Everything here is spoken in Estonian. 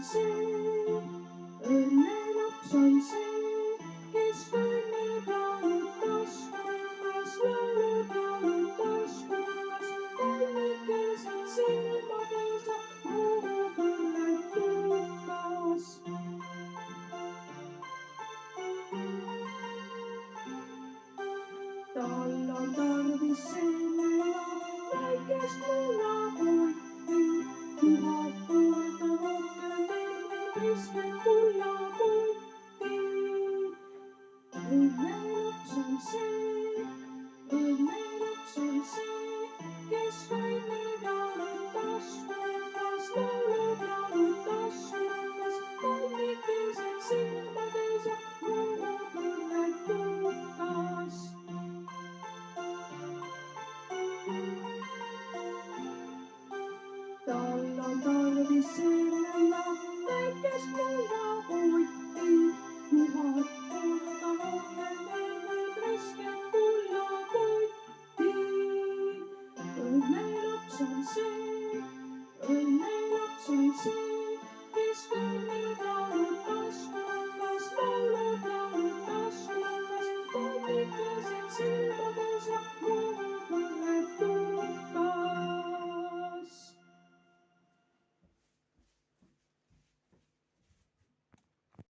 see, õnnelaps on see, kes kõnnib jalud taskukas, laulud jalud taskukas, kolmikesed silmades on kõrvetukas. Tal on tarvis seemnena väikest mullakotti,